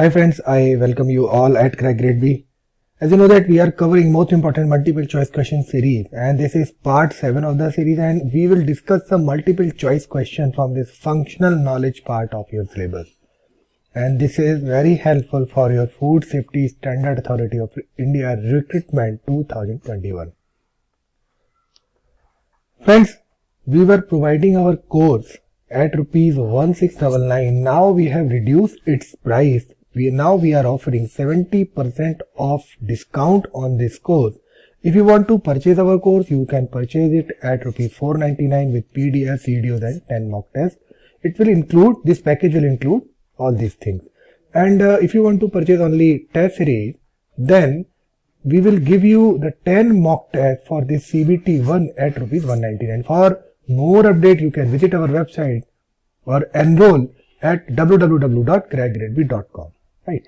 Hi friends, I welcome you all at Crack Grade B. As you know that we are covering most important multiple choice question series, and this is part 7 of the series, and we will discuss some multiple choice question from this functional knowledge part of your syllabus. And this is very helpful for your Food Safety Standard Authority of India recruitment 2021. Friends, we were providing our course at rupees 1699. Now we have reduced its price. We are offering 70% off discount on this course. If you want to purchase our course, you can purchase it at rupees 499 with PDF, videos and 10 mock tests. This package will include all these things. And if you want to purchase only test series, then we will give you the 10 mock tests for this CBT1 at rupees 199. For more update, you can visit our website or enroll at www.crackgradeb.com. Right.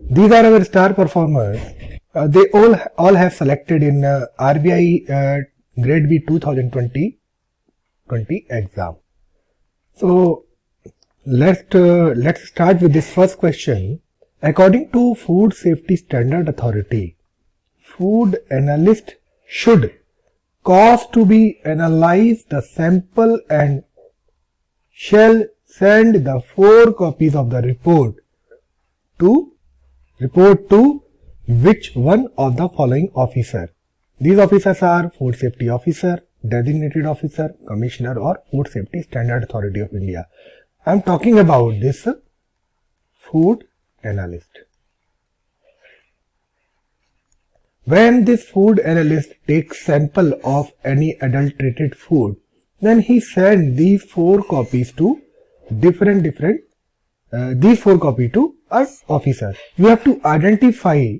These are our star performers. They all have selected in RBI Grade B 2020 exam. So let's start with this first question. According to Food Safety Standard Authority, food analyst should cause to be analyze the sample and shall send the 4 copies of the report to which one of the following officer? These officers are Food Safety Officer, Designated Officer, Commissioner or Food Safety Standard Authority of India. I am talking about this food analyst. When this food analyst takes sample of any adulterated food, then he sends these 4 copies to these 4 copies to an officer. You have to identify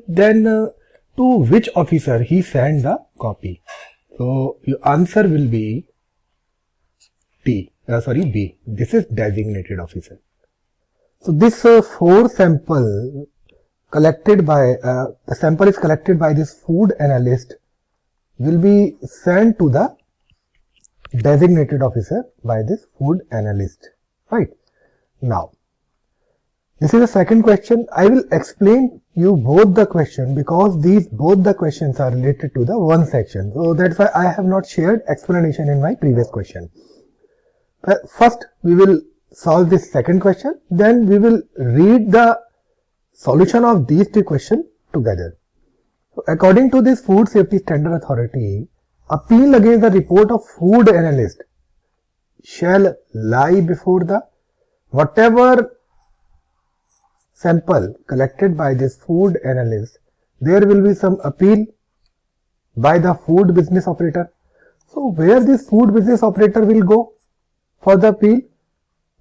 then to which officer he sent the copy. So your answer will be B. This is designated officer. So this 4 sample collected by the sample is collected by this food analyst will be sent to the designated officer by this food analyst. Right. Now, this is the second question. I will explain you both the question because both the questions are related to the one section. So that's why I have not shared explanation in my previous question. First, we will solve this second question. Then we will read the solution of these 2 questions together. So according to this Food Safety Standard Authority, appeal against the report of food analyst shall lie before the whatever sample collected by this food analyst, there will be some appeal by the food business operator. So where this food business operator will go for the appeal?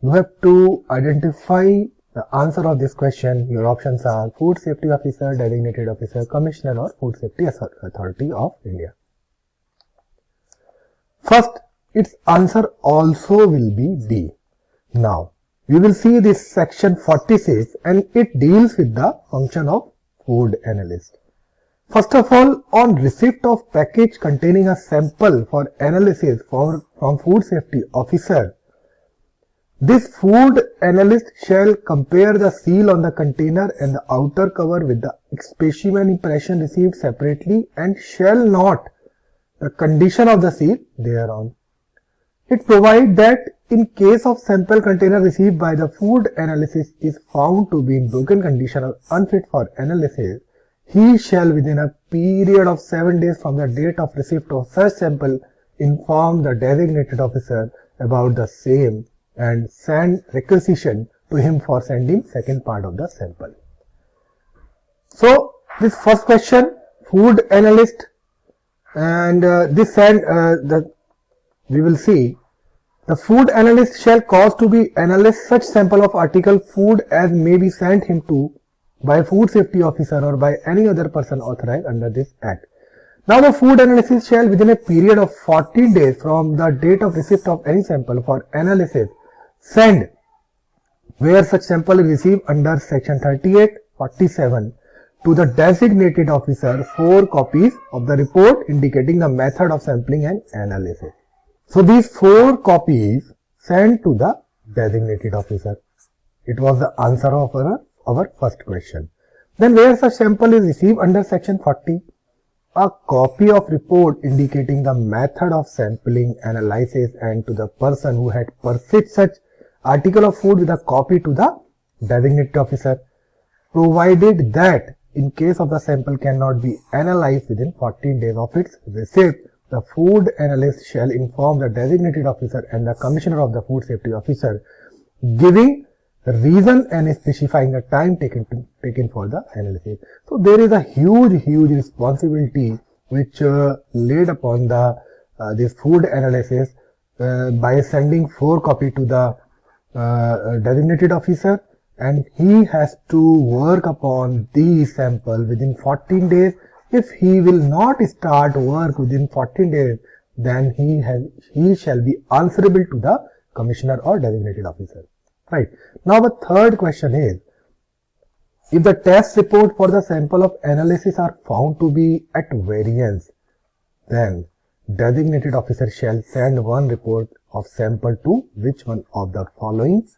You have to identify the answer of this question. Your options are Food Safety Officer, Designated Officer, Commissioner or Food Safety Authority of India. First, its answer also will be D. Now, we will see this section 46 and it deals with the function of food analyst. First of all, on receipt of package containing a sample for analysis from food safety officer, this food analyst shall compare the seal on the container and the outer cover with the specimen impression received separately and shall note the condition of the seal thereon. It provides that in case of sample container received by the food analysis is found to be in broken condition or unfit for analysis, he shall within a period of 7 days from the date of receipt of such sample inform the designated officer about the same and send requisition to him for sending second part of the sample. So this first question, food analyst, and we will see the food analyst shall cause to be analyzed such sample of article food as may be sent him to by food safety officer or by any other person authorized under this act. Now the food analysis shall within a period of 14 days from the date of receipt of any sample for analysis send where such sample is received under section 3847 to the designated officer 4 copies of the report indicating the method of sampling and analysis. So these 4 copies sent to the designated officer. It was the answer of our our first question. Then where such sample is received under section 40? A copy of report indicating the method of sampling analysis and to the person who had purchased such article of food with a copy to the designated officer, provided that in case of the sample cannot be analyzed within 14 days of its receipt, the food analyst shall inform the designated officer and the commissioner of the food safety officer, giving reason and specifying the time taken for the analysis. So there is a huge responsibility which laid upon the this food analysis by sending 4 copy to the designated officer, and he has to work upon the sample within 14 days. If he will not start work within 14 days, then he shall be answerable to the commissioner or designated officer. Right. Now the third question is, if the test report for the sample of analysis are found to be at variance, then designated officer shall send one report of sample to which one of the following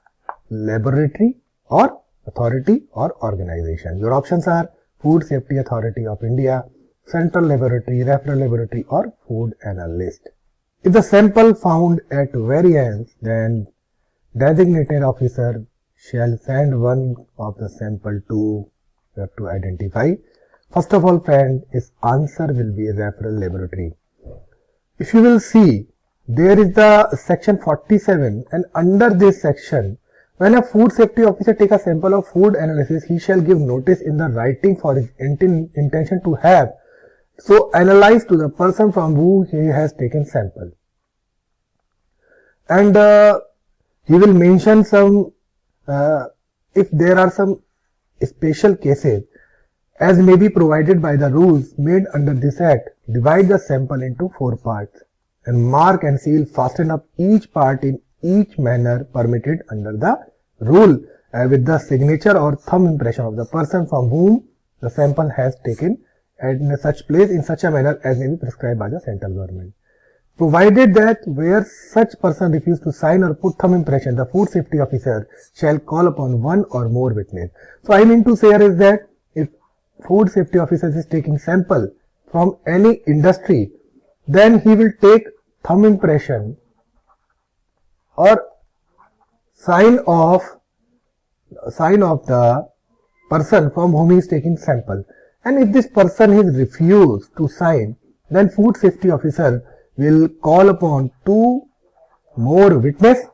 laboratory or authority or organization. Your options are Food Safety Authority of India, Central Laboratory, Referral Laboratory or Food Analyst. If the sample found at variance, then designated officer shall send one of the sample to, you have to identify. First of all, friend, his answer will be a referral laboratory. If you will see, there is the section 47, and under this section, when a food safety officer take a sample of food analysis, he shall give notice in the writing for his intention to have so analyzed to the person from whom he has taken sample. And he will mention some, if there are some special cases, as may be provided by the rules made under this act, divide the sample into 4 parts and mark and seal fasten up each part in each manner permitted under the rule with the signature or thumb impression of the person from whom the sample has taken in such place in such a manner as may be prescribed by the central government. Provided that where such person refuse to sign or put thumb impression, the food safety officer shall call upon one or more witness. So I mean to say here is that if food safety officer is taking sample from any industry, then he will take thumb impression or sign of the person from whom he is taking sample. And if this person has refused to sign, then food safety officer will call upon 2 or more witness.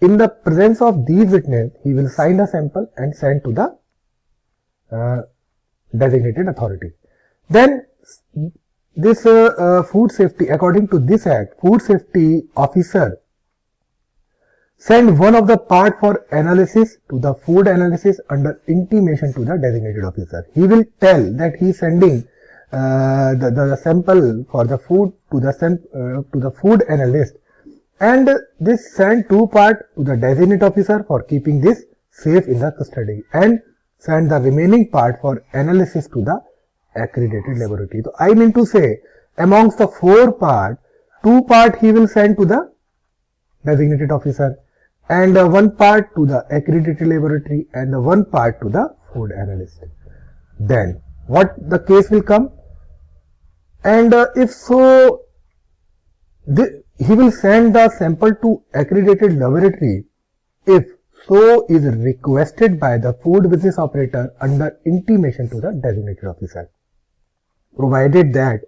In the presence of these witnesses, he will sign the sample and send to the designated authority. Then this food safety, according to this act, food safety officer send one of the part for analysis to the food analysis under intimation to the designated officer. He will tell that he is sending the sample for the food to the food analyst, and this send 2 part to the designated officer for keeping this safe in the custody, and send the remaining part for analysis to the accredited laboratory. So I mean to say, amongst the 4 part, 2 part he will send to the designated officer, and 1 part to the accredited laboratory, and 1 part to the food analyst. Then what the case will come? And if so, he will send the sample to accredited laboratory if so is requested by the food business operator under intimation to the designated officer. Provided that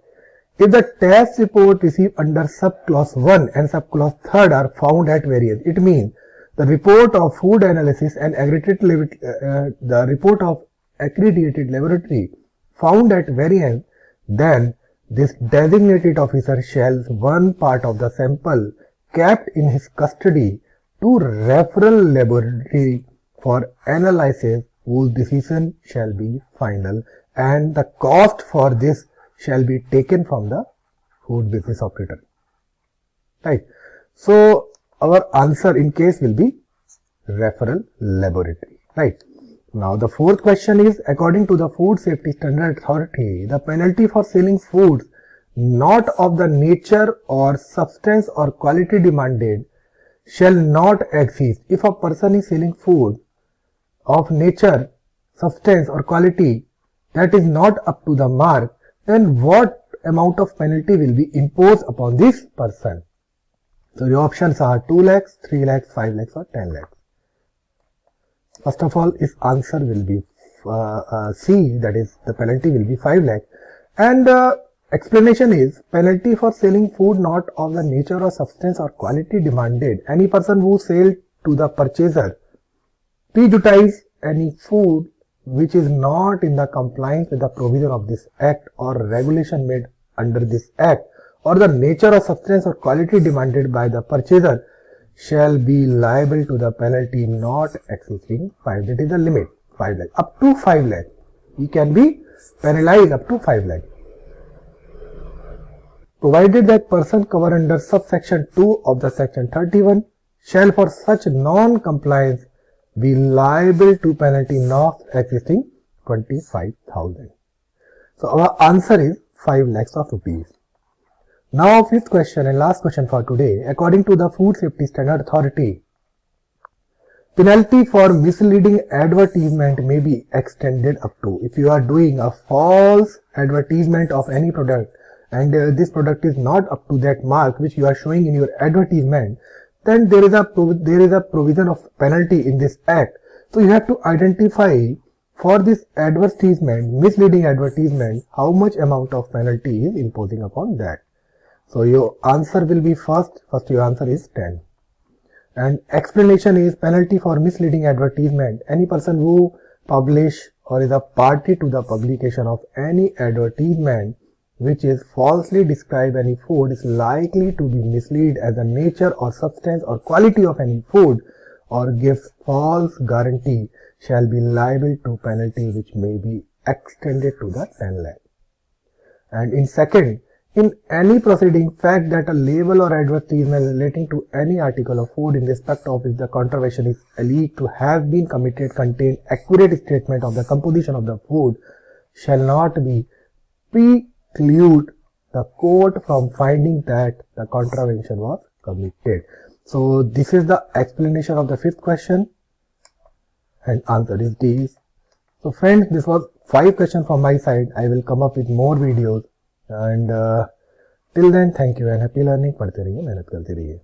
if the test report received under subclause 1 and subclause 3 are found at variance, it means the report of food analysis and the report of accredited laboratory found at variance, then this designated officer shall 1 part of the sample kept in his custody to referral laboratory for analysis, whose decision shall be final, and the cost for this shall be taken from the food business operator. Right. So our answer in case will be referral laboratory. Right. Now the 4th question is, according to the Food Safety Standard Authority, the penalty for selling foods not of the nature or substance or quality demanded shall not exist. If a person is selling food of nature, substance or quality that is not up to the mark, then what amount of penalty will be imposed upon this person? So your options are 2 lakhs, 3 lakhs, 5 lakhs or 10 lakhs. First of all, its answer will be C, that is the penalty will be 5 lakh. And explanation is penalty for selling food not of the nature or substance or quality demanded. Any person who sell to the purchaser prejudice any food which is not in the compliance with the provision of this act or regulation made under this act, or the nature or substance or quality demanded by the purchaser, shall be liable to the penalty not exceeding 5. That is the limit, 5 lakh. Up to 5 lakh. He can be penalized up to 5 lakh. Provided that person covered under subsection 2 of the section 31 shall for such non-compliance be liable to penalty not exceeding 25,000. So our answer is 5 lakhs of rupees. Now fifth question and last question for today. According to the Food Safety Standard Authority, penalty for misleading advertisement may be extended up to, if you are doing a false advertisement of any product and this product is not up to that mark which you are showing in your advertisement, then there is a provision of penalty in this act. So you have to identify for this advertisement, misleading advertisement, how much amount of penalty is imposing upon that. So your answer will be first your answer is 10. And explanation is penalty for misleading advertisement. Any person who publish or is a party to the publication of any advertisement which is falsely describe any food is likely to be mislead as a nature or substance or quality of any food or gives false guarantee shall be liable to penalty which may be extended to the 10 lakh. And in second, in any proceeding, fact that a label or advertisement relating to any article of food in respect of which the contravention is alleged to have been committed contain accurate statement of the composition of the food shall not be preclude the court from finding that the contravention was committed. So this is the explanation of the fifth question and answer is this. So friends, this was 5 questions from my side. I will come up with more videos. And till then, thank you and happy learning. पढ़ते रहिए, मेहनत करते रहिए.